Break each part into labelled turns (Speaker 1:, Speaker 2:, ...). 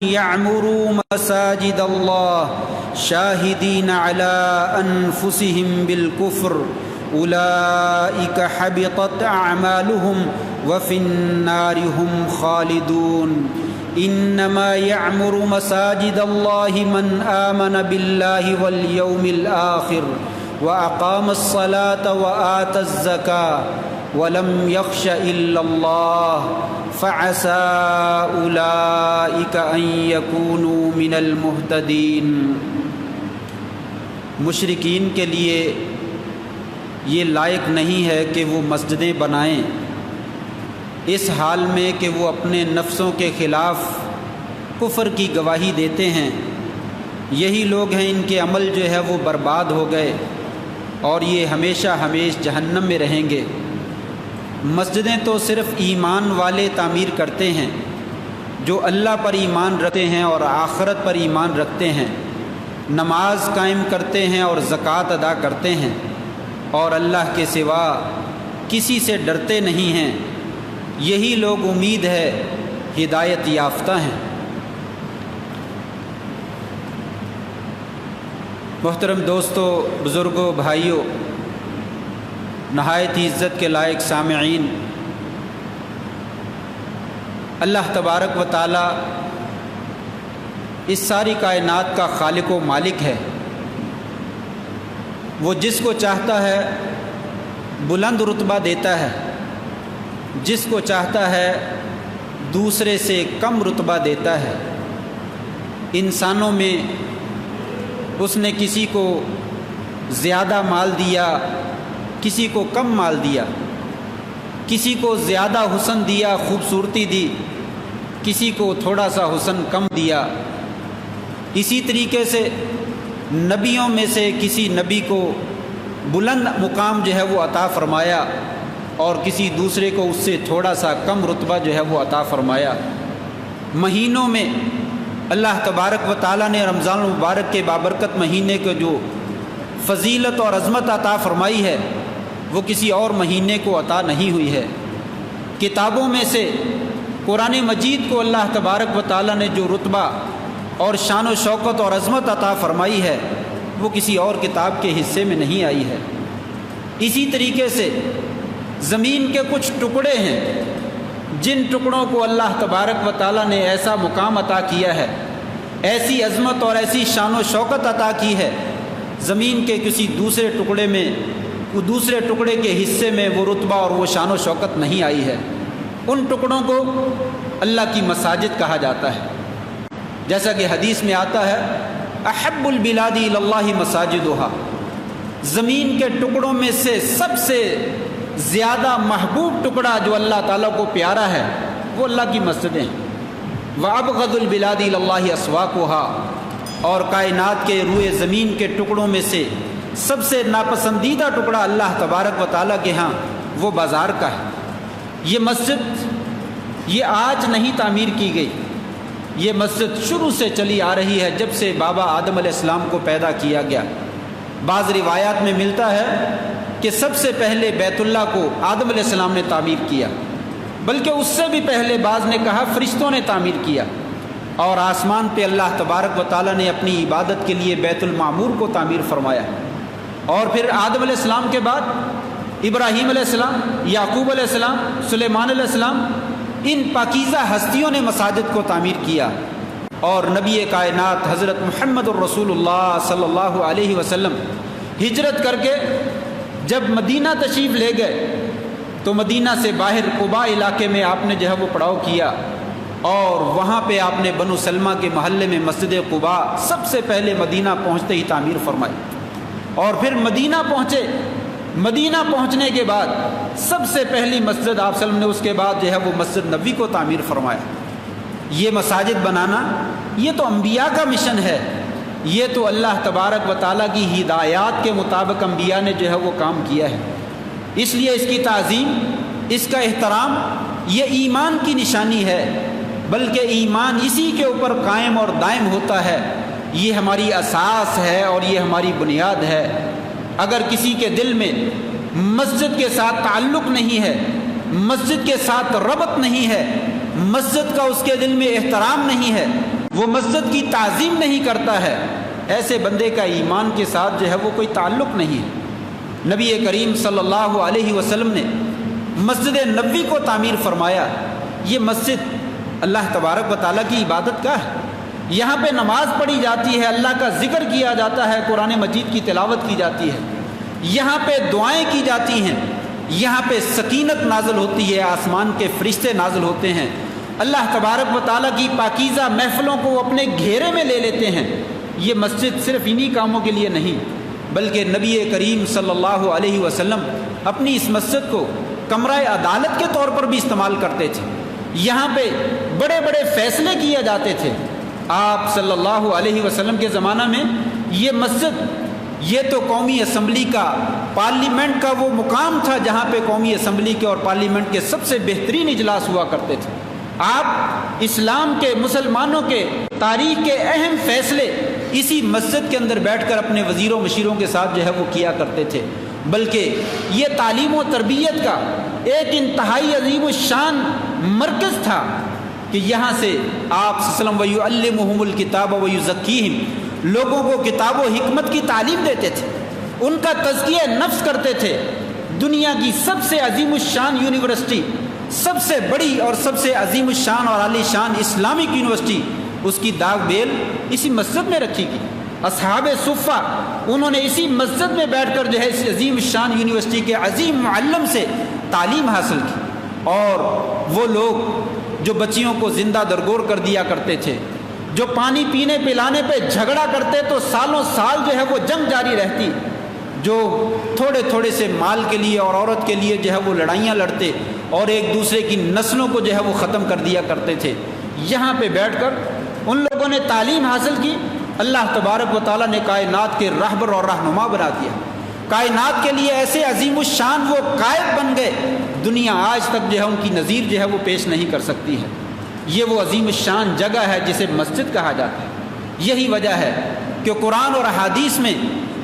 Speaker 1: يعمروا مساجد الله شاهدين على أنفسهم بالكفر أولئك حبطت أعمالهم وفي النار هم خالدون إنما يعمر مساجد الله من آمن بالله واليوم الآخر وأقام الصلاة وآتى الزكاة ولم يخش إلا الله فعسى أولئك أن يكونوا من المهتدين۔ مشرکین کے لیے یہ لائق نہیں ہے کہ وہ مسجدیں بنائیں اس حال میں کہ وہ اپنے نفسوں کے خلاف کفر کی گواہی دیتے ہیں۔ یہی لوگ ہیں ان کے عمل جو ہے وہ برباد ہو گئے اور یہ ہمیشہ ہمیشہ جہنم میں رہیں گے۔ مسجدیں تو صرف ایمان والے تعمیر کرتے ہیں جو اللہ پر ایمان رکھتے ہیں اور آخرت پر ایمان رکھتے ہیں، نماز قائم کرتے ہیں اور زکوٰۃ ادا کرتے ہیں اور اللہ کے سوا کسی سے ڈرتے نہیں ہیں۔ یہی لوگ امید ہے ہدایت یافتہ ہیں۔ محترم دوستو، بزرگوں، بھائیوں، نہایت ہی عزت کے لائق سامعین، اللہ تبارک و تعالی اس ساری کائنات کا خالق و مالک ہے۔ وہ جس کو چاہتا ہے بلند رتبہ دیتا ہے، جس کو چاہتا ہے دوسرے سے کم رتبہ دیتا ہے۔ انسانوں میں اس نے کسی کو زیادہ مال دیا، کسی کو کم مال دیا، کسی کو زیادہ حسن دیا، خوبصورتی دی، کسی کو تھوڑا سا حسن کم دیا۔ اسی طریقے سے نبیوں میں سے کسی نبی کو بلند مقام جو ہے وہ عطا فرمایا اور کسی دوسرے کو اس سے تھوڑا سا کم رتبہ جو ہے وہ عطا فرمایا۔ مہینوں میں اللہ تبارک و تعالیٰ نے رمضان المبارک کے بابرکت مہینے کو جو فضیلت اور عظمت عطا فرمائی ہے وہ کسی اور مہینے کو عطا نہیں ہوئی ہے۔ کتابوں میں سے قرآن مجید کو اللہ تبارک و تعالیٰ نے جو رتبہ اور شان و شوکت اور عظمت عطا فرمائی ہے وہ کسی اور کتاب کے حصے میں نہیں آئی ہے۔ اسی طریقے سے زمین کے کچھ ٹکڑے ہیں جن ٹکڑوں کو اللہ تبارک و تعالیٰ نے ایسا مقام عطا کیا ہے، ایسی عظمت اور ایسی شان و شوکت عطا کی ہے، زمین کے کسی دوسرے ٹکڑے میں، وہ دوسرے ٹکڑے کے حصے میں وہ رتبہ اور وہ شان و شوکت نہیں آئی ہے۔ ان ٹکڑوں کو اللہ کی مساجد کہا جاتا ہے، جیسا کہ حدیث میں آتا ہے احب البلاد الی اللہ مساجدھا، زمین کے ٹکڑوں میں سے سب سے زیادہ محبوب ٹکڑا جو اللہ تعالیٰ کو پیارا ہے وہ اللہ کی مسجدیں ہیں۔ وابغض البلاد الی اللہ اسواقھا، اور کائنات کے روئے زمین کے ٹکڑوں میں سے سب سے ناپسندیدہ ٹکڑا اللہ تبارک و تعالیٰ کے ہاں وہ بازار کا ہے۔ یہ مسجد یہ آج نہیں تعمیر کی گئی، یہ مسجد شروع سے چلی آ رہی ہے جب سے بابا آدم علیہ السلام کو پیدا کیا گیا۔ بعض روایات میں ملتا ہے کہ سب سے پہلے بیت اللہ کو آدم علیہ السلام نے تعمیر کیا، بلکہ اس سے بھی پہلے بعض نے کہا فرشتوں نے تعمیر کیا، اور آسمان پہ اللہ تبارک و تعالیٰ نے اپنی عبادت کے لیے بیت المعمور کو تعمیر فرمایا، اور پھر آدم علیہ السلام کے بعد ابراہیم علیہ السلام، یعقوب علیہ السلام، سلیمان علیہ السلام، ان پاکیزہ ہستیوں نے مساجد کو تعمیر کیا، اور نبی کائنات حضرت محمد الرسول اللہ صلی اللہ علیہ وسلم ہجرت کر کے جب مدینہ تشریف لے گئے تو مدینہ سے باہر قباء علاقے میں آپ نے جو ہے وہ پڑاؤ کیا، اور وہاں پہ آپ نے بنو سلمہ کے محلے میں مسجد قباء سب سے پہلے مدینہ پہنچتے ہی تعمیر فرمائی، اور پھر مدینہ پہنچے۔ مدینہ پہنچنے کے بعد سب سے پہلی مسجد آپ صلی اللہ علیہ وسلم نے اس کے بعد جو ہے وہ مسجد نبوی کو تعمیر فرمایا۔ یہ مساجد بنانا یہ تو انبیاء کا مشن ہے، یہ تو اللہ تبارک و تعالیٰ کی ہدایات کے مطابق انبیاء نے جو ہے وہ کام کیا ہے۔ اس لیے اس کی تعظیم، اس کا احترام یہ ایمان کی نشانی ہے، بلکہ ایمان اسی کے اوپر قائم اور دائم ہوتا ہے، یہ ہماری اساس ہے اور یہ ہماری بنیاد ہے۔ اگر کسی کے دل میں مسجد کے ساتھ تعلق نہیں ہے، مسجد کے ساتھ ربط نہیں ہے، مسجد کا اس کے دل میں احترام نہیں ہے، وہ مسجد کی تعظیم نہیں کرتا ہے، ایسے بندے کا ایمان کے ساتھ جو ہے وہ کوئی تعلق نہیں ہے۔ نبی کریم صلی اللہ علیہ وسلم نے مسجد نبوی کو تعمیر فرمایا۔ یہ مسجد اللہ تبارک و تعالیٰ کی عبادت گاہ ہے، یہاں پہ نماز پڑھی جاتی ہے، اللہ کا ذکر کیا جاتا ہے، قرآن مجید کی تلاوت کی جاتی ہے، یہاں پہ دعائیں کی جاتی ہیں، یہاں پہ سکینت نازل ہوتی ہے، آسمان کے فرشتے نازل ہوتے ہیں، اللہ تبارک و تعالیٰ کی پاکیزہ محفلوں کو اپنے گھیرے میں لے لیتے ہیں۔ یہ مسجد صرف انہی کاموں کے لیے نہیں، بلکہ نبی کریم صلی اللہ علیہ وسلم اپنی اس مسجد کو کمرہ عدالت کے طور پر بھی استعمال کرتے تھے۔ یہاں پہ بڑے بڑے فیصلے کیے جاتے تھے۔ آپ صلی اللہ علیہ وسلم کے زمانہ میں یہ مسجد، یہ تو قومی اسمبلی کا، پارلیمنٹ کا وہ مقام تھا جہاں پہ قومی اسمبلی کے اور پارلیمنٹ کے سب سے بہترین اجلاس ہوا کرتے تھے۔ آپ اسلام کے، مسلمانوں کے تاریخ کے اہم فیصلے اسی مسجد کے اندر بیٹھ کر اپنے وزیروں مشیروں کے ساتھ جو ہے وہ کیا کرتے تھے۔ بلکہ یہ تعلیم و تربیت کا ایک انتہائی عظیم الشان مرکز تھا کہ یہاں سے آپ صلی اللہ علیہ وسلم وَيُعَلِّمُهُمُ الْكِتَابَ وَيُزَكِّيهِمْ لوگوں کو کتاب و حکمت کی تعلیم دیتے تھے، ان کا تزکیہ نفس کرتے تھے۔ دنیا کی سب سے عظیم الشان یونیورسٹی، سب سے بڑی اور سب سے عظیم الشان اور عالی شان اسلامک یونیورسٹی، اس کی داغ بیل اسی مسجد میں رکھی گئی۔ اصحاب صفہ انہوں نے اسی مسجد میں بیٹھ کر جو ہے اس عظیم الشان یونیورسٹی کے عظیم معلم سے تعلیم حاصل کی۔ اور وہ لوگ جو بچیوں کو زندہ درگور کر دیا کرتے تھے، جو پانی پینے پلانے پہ جھگڑا کرتے تو سالوں سال جو ہے وہ جنگ جاری رہتی، جو تھوڑے تھوڑے سے مال کے لیے اور عورت کے لیے جو ہے وہ لڑائیاں لڑتے اور ایک دوسرے کی نسلوں کو جو ہے وہ ختم کر دیا کرتے تھے، یہاں پہ بیٹھ کر ان لوگوں نے تعلیم حاصل کی۔ اللہ تبارک و تعالیٰ نے کائنات کے رہبر اور رہنما بنا دیا، کائنات کے لیے ایسے عظیم الشان وہ قائد بن گئے، دنیا آج تک جو ہے ان کی نظیر جو ہے وہ پیش نہیں کر سکتی ہے۔ یہ وہ عظیم الشان جگہ ہے جسے مسجد کہا جاتا ہے۔ یہی وجہ ہے کہ قرآن اور احادیث میں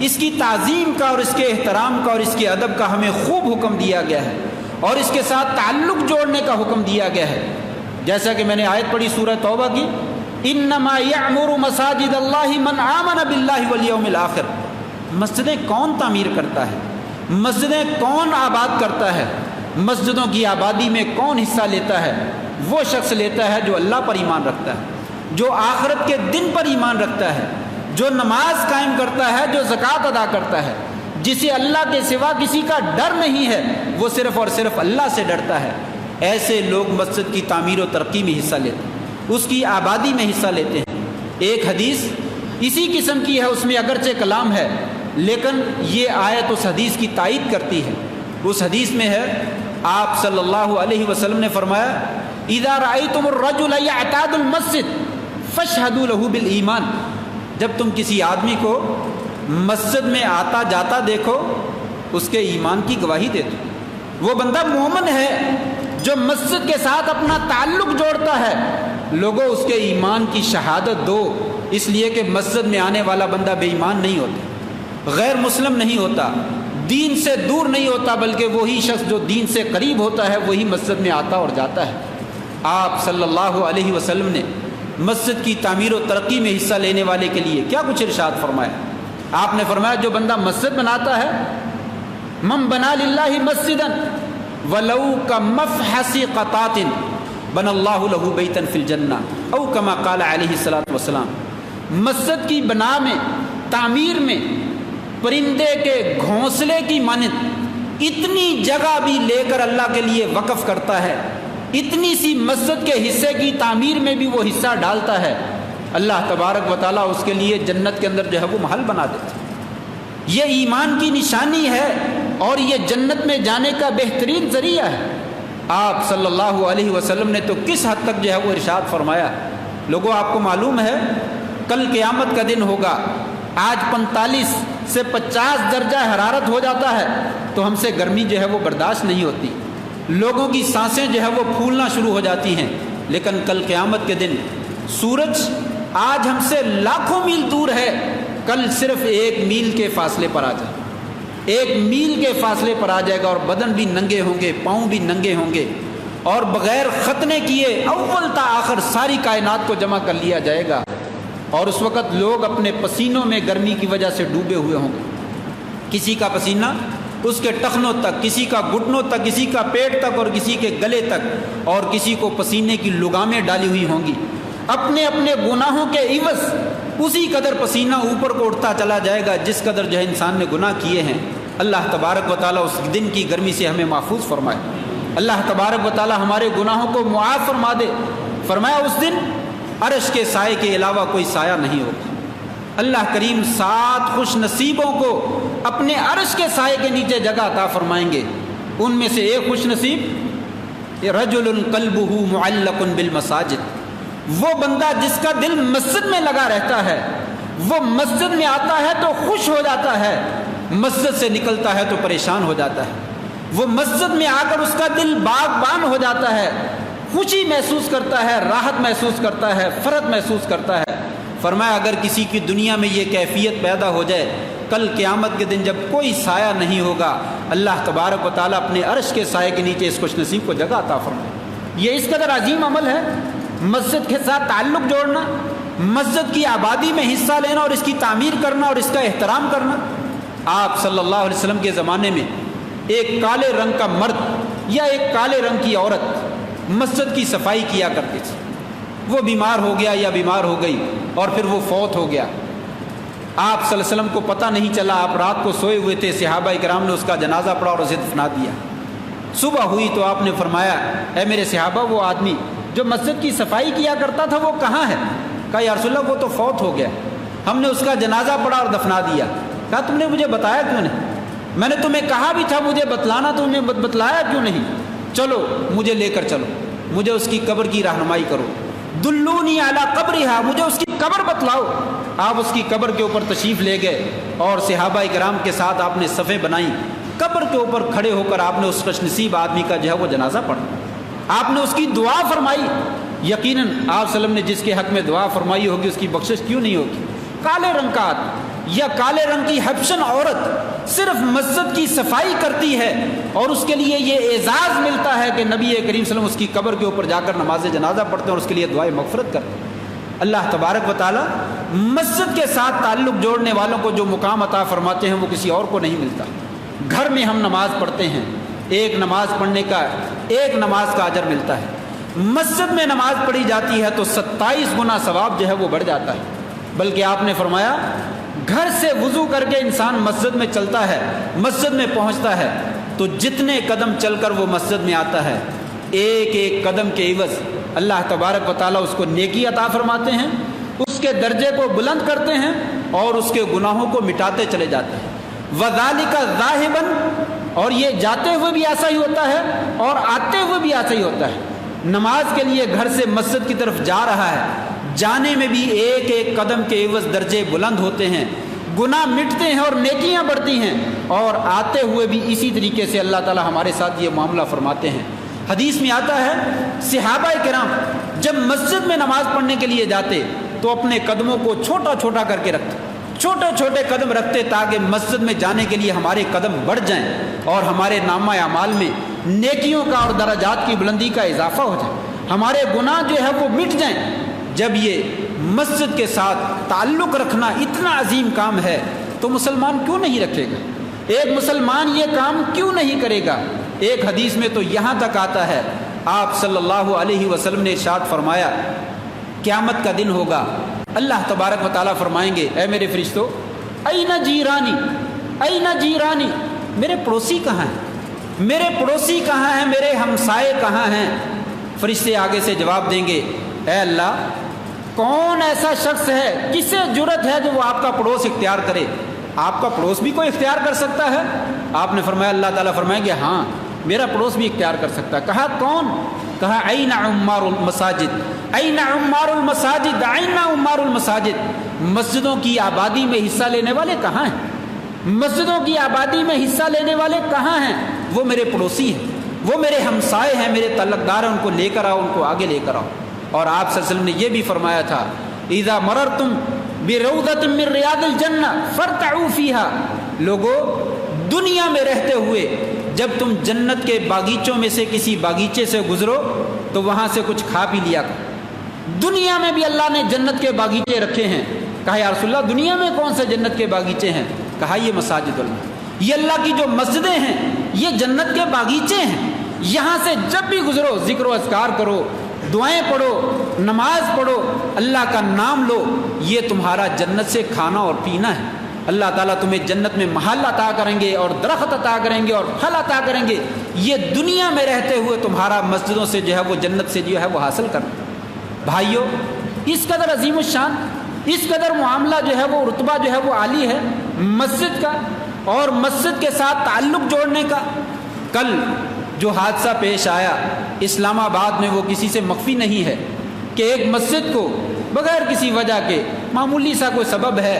Speaker 1: اس کی تعظیم کا اور اس کے احترام کا اور اس کے ادب کا ہمیں خوب حکم دیا گیا ہے، اور اس کے ساتھ تعلق جوڑنے کا حکم دیا گیا ہے۔ جیسا کہ میں نے آیت پڑھی سورہ توبہ کی، انما یعمر مساجد اللہ من آمن باللہ والیوم الآخر۔ مسجدیں کون تعمیر کرتا ہے؟ مسجدیں کون آباد کرتا ہے؟ مسجدوں کی آبادی میں کون حصہ لیتا ہے؟ وہ شخص لیتا ہے جو اللہ پر ایمان رکھتا ہے، جو آخرت کے دن پر ایمان رکھتا ہے، جو نماز قائم کرتا ہے، جو زکوٰۃ ادا کرتا ہے، جسے اللہ کے سوا کسی کا ڈر نہیں ہے، وہ صرف اور صرف اللہ سے ڈرتا ہے۔ ایسے لوگ مسجد کی تعمیر و ترقی میں حصہ لیتے ہیں، اس کی آبادی میں حصہ لیتے ہیں۔ ایک حدیث اسی قسم کی ہے، اس میں اگرچہ کلام ہے لیکن یہ آیت اس حدیث کی تائید کرتی ہے۔ اس حدیث میں ہے، آپ صلی اللہ علیہ وسلم نے فرمایا، اذا رأیتم الرجل یعتاد المسجد فاشہدوا له بالایمان۔ جب تم کسی آدمی کو مسجد میں آتا جاتا دیکھو، اس کے ایمان کی گواہی دے دو۔ وہ بندہ مومن ہے جو مسجد کے ساتھ اپنا تعلق جوڑتا ہے، لوگوں اس کے ایمان کی شہادت دو، اس لیے کہ مسجد میں آنے والا بندہ بے ایمان نہیں ہوتا، غیر مسلم نہیں ہوتا، دین سے دور نہیں ہوتا، بلکہ وہی شخص جو دین سے قریب ہوتا ہے وہی مسجد میں آتا اور جاتا ہے۔ آپ صلی اللہ علیہ وسلم نے مسجد کی تعمیر و ترقی میں حصہ لینے والے کے لیے کیا کچھ ارشاد فرمایا؟ آپ نے فرمایا، جو بندہ مسجد بناتا ہے، من بنا للہ مسجدا ولو کمفحص قطات بنى اللہ له بیتا فی الجنہ او کما قال علیہ الصلوۃ والسلام۔ مسجد کی بنا میں، تعمیر میں پرندے کے گھونسلے کی مانند اتنی جگہ بھی لے کر اللہ کے لیے وقف کرتا ہے، اتنی سی مسجد کے حصے کی تعمیر میں بھی وہ حصہ ڈالتا ہے، اللہ تبارک و تعالیٰ اس کے لیے جنت کے اندر جو ہے وہ محل بنا دیتا ہے۔ یہ ایمان کی نشانی ہے اور یہ جنت میں جانے کا بہترین ذریعہ ہے۔ آپ صلی اللہ علیہ وسلم نے تو کس حد تک جو ہے وہ ارشاد فرمایا، لوگوں آپ کو معلوم ہے کل قیامت کا دن ہوگا، آج 45 سے 50 درجہ حرارت ہو جاتا ہے تو ہم سے گرمی جو ہے وہ برداشت نہیں ہوتی، لوگوں کی سانسیں جو ہے وہ پھولنا شروع ہو جاتی ہیں، لیکن کل قیامت کے دن سورج آج ہم سے لاکھوں میل دور ہے، کل صرف 1 میل کے فاصلے پر آ جائے، 1 میل کے فاصلے پر آ جائے گا، اور بدن بھی ننگے ہوں گے، پاؤں بھی ننگے ہوں گے، اور بغیر ختنے کیے اول تا آخر ساری کائنات کو جمع کر لیا جائے گا، اور اس وقت لوگ اپنے پسینوں میں گرمی کی وجہ سے ڈوبے ہوئے ہوں گے، کسی کا پسینہ اس کے ٹخنوں تک، کسی کا گھٹنوں تک، کسی کا پیٹ تک، اور کسی کے گلے تک، اور کسی کو پسینے کی لگامیں ڈالی ہوئی ہوں گی۔ اپنے اپنے گناہوں کے عوض اسی قدر پسینہ اوپر کو اٹھتا چلا جائے گا جس قدر جو ہے انسان نے گناہ کیے ہیں۔ اللہ تبارک و تعالیٰ اس دن کی گرمی سے ہمیں محفوظ فرمائے، اللہ تبارک و تعالیٰ ہمارے گناہوں کو معاف فرما دے۔ فرمایا اس دن عرش کے سائے کے علاوہ کوئی سایہ نہیں ہوگا۔ اللہ کریم 7 خوش نصیبوں کو اپنے عرش کے سائے کے نیچے جگہ عطا فرمائیں گے۔ ان میں سے ایک خوش نصیب رجل قلبہ معلق بالمساجد، وہ بندہ جس کا دل مسجد میں لگا رہتا ہے، وہ مسجد میں آتا ہے تو خوش ہو جاتا ہے، مسجد سے نکلتا ہے تو پریشان ہو جاتا ہے۔ وہ مسجد میں آ کر اس کا دل باغبان ہو جاتا ہے، خوشی محسوس کرتا ہے، راحت محسوس کرتا ہے، فرحت محسوس کرتا ہے۔ فرمایا اگر کسی کی دنیا میں یہ کیفیت پیدا ہو جائے، کل قیامت کے دن جب کوئی سایہ نہیں ہوگا، اللہ تبارک و تعالیٰ اپنے عرش کے سائے کے نیچے اس خوش نصیب کو جگہ عطا فرمائے۔ یہ اس قدر عظیم عمل ہے، مسجد کے ساتھ تعلق جوڑنا، مسجد کی آبادی میں حصہ لینا اور اس کی تعمیر کرنا اور اس کا احترام کرنا۔ آپ صلی اللہ علیہ وسلم کے زمانے میں ایک کالے رنگ کا مرد یا ایک کالے رنگ کی عورت مسجد کی صفائی کیا کرتی تھی۔ وہ بیمار ہو گیا یا بیمار ہو گئی اور پھر وہ فوت ہو گیا۔ آپ صلی اللہ علیہ وسلم کو پتہ نہیں چلا، آپ رات کو سوئے ہوئے تھے، صحابہ کرام نے اس کا جنازہ پڑھا اور اسے دفنا دیا۔ صبح ہوئی تو آپ نے فرمایا اے میرے صحابہ، وہ آدمی جو مسجد کی صفائی کیا کرتا تھا وہ کہاں ہے؟ کہا یا رسول اللہ وہ تو فوت ہو گیا، ہم نے اس کا جنازہ پڑھا اور دفنا دیا۔ کہا تم نے مجھے بتایا کیوں نہیں؟ میں نے تمہیں کہا بھی تھا مجھے بتلانا، تم نے بتلایا کیوں نہیں؟ چلو مجھے لے کر چلو، مجھے اس کی قبر کی رہنمائی کرو، دلونی علی قبرہا، مجھے اس کی قبر بتلاؤ۔ آپ اس کی قبر کے اوپر تشریف لے گئے اور صحابہ کرام کے ساتھ آپ نے صفیں بنائیں، قبر کے اوپر کھڑے ہو کر آپ نے اس خوش نصیب آدمی کا جو ہے وہ جنازہ پڑھا، آپ نے اس کی دعا فرمائی۔ یقیناً آپ صلی اللہ علیہ وسلم نے جس کے حق میں دعا فرمائی ہوگی اس کی بخشش کیوں نہیں ہوگی؟ کالے رنگ کا یا کالے رنگ کی حبشن عورت صرف مسجد کی صفائی کرتی ہے اور اس کے لیے یہ اعزاز ملتا ہے کہ نبی کریم صلی اللہ علیہ وسلم اس کی قبر کے اوپر جا کر نماز جنازہ پڑھتے ہیں اور اس کے لیے دعائے مغفرت کرتے ہیں۔ اللہ تبارک و تعالیٰ مسجد کے ساتھ تعلق جوڑنے والوں کو جو مقام عطا فرماتے ہیں وہ کسی اور کو نہیں ملتا۔ گھر میں ہم نماز پڑھتے ہیں، ایک نماز پڑھنے کا ایک نماز کا اجر ملتا ہے، مسجد میں نماز پڑھی جاتی ہے تو 27 گنا ثواب جو ہے وہ بڑھ جاتا ہے۔ بلکہ آپ نے فرمایا گھر سے وضو کر کے انسان مسجد میں چلتا ہے، مسجد میں پہنچتا ہے تو جتنے قدم چل کر وہ مسجد میں آتا ہے، ایک ایک قدم کے عوض اللہ تبارک و تعالیٰ اس کو نیکی عطا فرماتے ہیں، اس کے درجے کو بلند کرتے ہیں اور اس کے گناہوں کو مٹاتے چلے جاتے ہیں۔ وَذَلِكَ ذَاهِبًا، اور یہ جاتے ہوئے بھی ایسا ہی ہوتا ہے اور آتے ہوئے بھی ایسا ہی ہوتا ہے۔ نماز کے لیے گھر سے مسجد کی طرف جا رہا ہے، جانے میں بھی ایک ایک قدم کے عوض درجے بلند ہوتے ہیں، گناہ مٹتے ہیں اور نیکیاں بڑھتی ہیں، اور آتے ہوئے بھی اسی طریقے سے اللہ تعالی ہمارے ساتھ یہ معاملہ فرماتے ہیں۔ حدیث میں آتا ہے صحابہ کرام جب مسجد میں نماز پڑھنے کے لیے جاتے تو اپنے قدموں کو چھوٹا چھوٹا کر کے رکھتے، چھوٹے چھوٹے قدم رکھتے تاکہ مسجد میں جانے کے لیے ہمارے قدم بڑھ جائیں اور ہمارے نامہ اعمال میں نیکیوں کا اور درجات کی بلندی کا اضافہ ہو جائے، ہمارے گناہ جو ہے وہ مٹ جائیں۔ جب یہ مسجد کے ساتھ تعلق رکھنا اتنا عظیم کام ہے تو مسلمان کیوں نہیں رکھے گا؟ ایک مسلمان یہ کام کیوں نہیں کرے گا؟ ایک حدیث میں تو یہاں تک آتا ہے، آپ صلی اللہ علیہ وسلم نے ارشاد فرمایا قیامت کا دن ہوگا، اللہ تبارک و تعالیٰ فرمائیں گے اے میرے فرشتوں این جیرانی، این جیرانی، میرے پڑوسی کہاں ہیں؟ میرے پڑوسی کہاں ہیں؟ میرے ہمسائے کہاں ہیں؟ فرشتے آگے سے جواب دیں گے اے اللہ کون ایسا شخص ہے، کسے جرت ہے جو وہ آپ کا پڑوس اختیار کرے؟ آپ کا پڑوس بھی کوئی اختیار کر سکتا ہے؟ آپ نے فرمایا اللہ تعالیٰ فرمائیں گے ہاں میرا پڑوس بھی اختیار کر سکتا ہے۔ کہا کون؟ کہا این عمار المساجد، این عمار المساجد، این عمار المساجد، مسجدوں کی آبادی میں حصہ لینے والے کہاں ہیں؟ مسجدوں کی آبادی میں حصہ لینے والے کہاں ہیں؟ وہ میرے پڑوسی ہیں، وہ میرے ہمسائے ہیں، میرے تعلق دار ہیں، ان کو لے کر آؤ، ان کو آگے لے کر آؤ۔ اور آپ صلی اللہ علیہ وسلم نے یہ بھی فرمایا تھا اذا مررتم بروضۃ من ریاض الجنہ فارتعوا فیہا، لوگو دنیا میں رہتے ہوئے جب تم جنت کے باغیچوں میں سے کسی باغیچے سے گزرو تو وہاں سے کچھ کھا پی لیا کرو۔ دنیا میں بھی اللہ نے جنت کے باغیچے رکھے ہیں۔ کہا یا رسول اللہ دنیا میں کون سے جنت کے باغیچے ہیں؟ کہا یہ مساجد اللہ، یہ اللہ کی جو مسجدیں ہیں یہ جنت کے باغیچے ہیں۔ یہاں سے جب بھی گزرو ذکر و اذکار کرو، دعائیں پڑھو، نماز پڑھو، اللہ کا نام لو، یہ تمہارا جنت سے کھانا اور پینا ہے۔ اللہ تعالیٰ تمہیں جنت میں محل عطا کریں گے اور درخت عطا کریں گے اور پھل عطا کریں گے، یہ دنیا میں رہتے ہوئے تمہارا مسجدوں سے جو ہے وہ جنت سے جو ہے وہ حاصل کرنا۔ بھائیو، اس قدر عظیم الشان، اس قدر معاملہ جو ہے وہ رتبہ جو ہے وہ عالی ہے مسجد کا اور مسجد کے ساتھ تعلق جوڑنے کا۔ کل جو حادثہ پیش آیا اسلام آباد میں وہ کسی سے مخفی نہیں ہے کہ ایک مسجد کو بغیر کسی وجہ کے معمولی سا کوئی سبب ہے،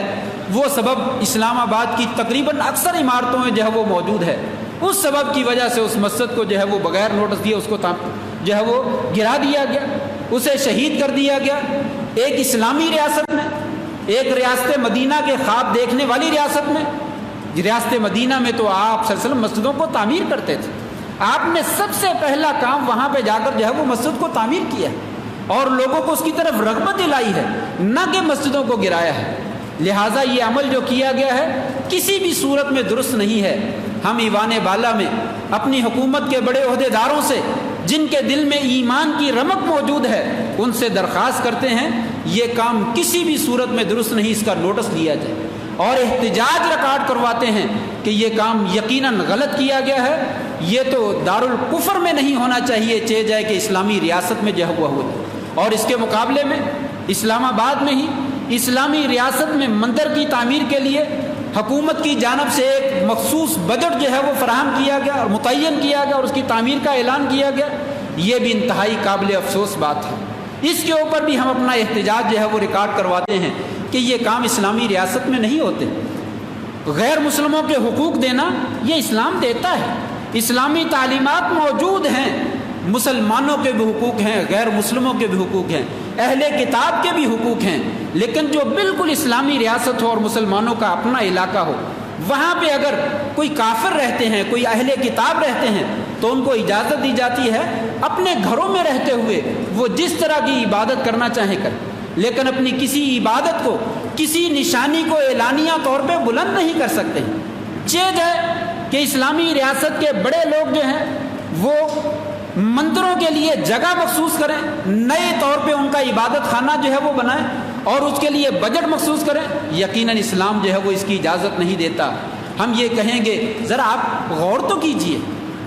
Speaker 1: وہ سبب اسلام آباد کی تقریباً اکثر عمارتوں میں جو ہے وہ موجود ہے، اس سبب کی وجہ سے اس مسجد کو جو ہے وہ بغیر نوٹس دیے اس کو جو ہے وہ گرا دیا گیا، اسے شہید کر دیا گیا۔ ایک اسلامی ریاست میں، ایک ریاست مدینہ کے خواب دیکھنے والی ریاست میں، ریاست مدینہ میں تو آپ صلی اللہ علیہ وسلم مسجدوں کو تعمیر کرتے تھے، آپ نے سب سے پہلا کام وہاں پہ جا کر جو ہے وہ مسجد کو تعمیر کیا ہے اور لوگوں کو اس کی طرف رغبت دلائی ہے، نہ کہ مسجدوں کو گرایا ہے۔ لہٰذا یہ عمل جو کیا گیا ہے کسی بھی صورت میں درست نہیں ہے۔ ہم ایوان بالا میں اپنی حکومت کے بڑے عہدے داروں سے جن کے دل میں ایمان کی رمق موجود ہے ان سے درخواست کرتے ہیں یہ کام کسی بھی صورت میں درست نہیں، اس کا نوٹس لیا جائے، اور احتجاج ریکارڈ کرواتے ہیں کہ یہ کام یقیناً غلط کیا گیا ہے، یہ تو دارالکفر میں نہیں ہونا چاہیے، چاہے جائے کہ اسلامی ریاست میں جو ہوا ہو۔ اور اس کے مقابلے میں اسلام آباد میں ہی اسلامی ریاست میں مندر کی تعمیر کے لیے حکومت کی جانب سے ایک مخصوص بجٹ جو ہے وہ فراہم کیا گیا اور متعین کیا گیا اور اس کی تعمیر کا اعلان کیا گیا، یہ بھی انتہائی قابل افسوس بات ہے۔ اس کے اوپر بھی ہم اپنا احتجاج جو ہے وہ ریکارڈ کرواتے ہیں کہ یہ کام اسلامی ریاست میں نہیں ہوتے۔ غیر مسلموں کے حقوق دینا یہ اسلام دیتا ہے، اسلامی تعلیمات موجود ہیں، مسلمانوں کے بھی حقوق ہیں، غیر مسلموں کے بھی حقوق ہیں، اہل کتاب کے بھی حقوق ہیں، لیکن جو بالکل اسلامی ریاست ہو اور مسلمانوں کا اپنا علاقہ ہو، وہاں پہ اگر کوئی کافر رہتے ہیں، کوئی اہل کتاب رہتے ہیں تو ان کو اجازت دی جاتی ہے اپنے گھروں میں رہتے ہوئے وہ جس طرح کی عبادت کرنا چاہیں کریں، لیکن اپنی کسی عبادت کو، کسی نشانی کو اعلانیہ طور پہ بلند نہیں کر سکتے ہیں۔ چیز ہے کہ اسلامی ریاست کے بڑے لوگ جو ہیں وہ مندروں کے لیے جگہ مخصوص کریں، نئے طور پہ ان کا عبادت خانہ جو ہے وہ بنائیں اور اس کے لیے بجٹ مخصوص کریں، یقیناً اسلام جو ہے وہ اس کی اجازت نہیں دیتا۔ ہم یہ کہیں گے ذرا آپ غور تو کیجئے،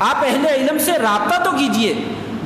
Speaker 1: آپ اہل علم سے رابطہ تو کیجئے،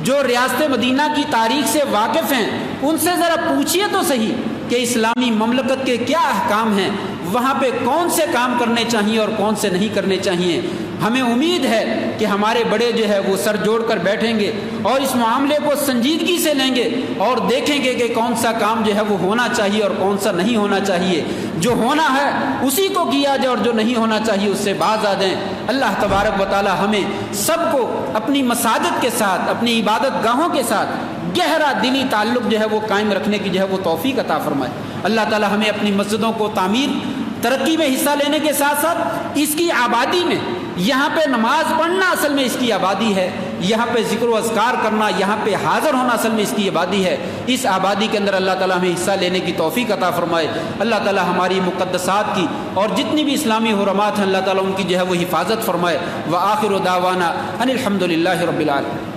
Speaker 1: جو ریاست مدینہ کی تاریخ سے واقف ہیں ان سے ذرا پوچھئے تو صحیح کہ اسلامی مملکت کے کیا احکام ہیں، وہاں پہ کون سے کام کرنے چاہیے اور کون سے نہیں کرنے چاہیے۔ ہمیں امید ہے کہ ہمارے بڑے جو ہے وہ سر جوڑ کر بیٹھیں گے اور اس معاملے کو سنجیدگی سے لیں گے اور دیکھیں گے کہ کون سا کام جو ہے وہ ہونا چاہیے اور کون سا نہیں ہونا چاہیے، جو ہونا ہے اسی کو کیا جائے اور جو نہیں ہونا چاہیے اس سے باز آ جائیں۔ اللہ تبارک و تعالی ہمیں سب کو اپنی مساجد کے ساتھ، اپنی عبادت گاہوں کے ساتھ گہرا دلی تعلق جو ہے وہ قائم رکھنے کی جو ہے وہ توفیق عطا فرمائے۔ اللہ تعالی ہمیں اپنی مسجدوں کو تعمیر، ترقی میں حصہ لینے کے ساتھ ساتھ اس کی آبادی میں، یہاں پہ نماز پڑھنا اصل میں اس کی آبادی ہے، یہاں پہ ذکر و اذکار کرنا، یہاں پہ حاضر ہونا اصل میں اس کی آبادی ہے۔ اس آبادی کے اندر اللہ تعالیٰ ہمیں حصہ لینے کی توفیق عطا فرمائے۔ اللہ تعالیٰ ہماری مقدسات کی اور جتنی بھی اسلامی حرمات ہیں اللہ تعالیٰ ان کی جو ہے وہ حفاظت فرمائے۔ وآخر دعوانا ان الحمد للہ رب العالمین۔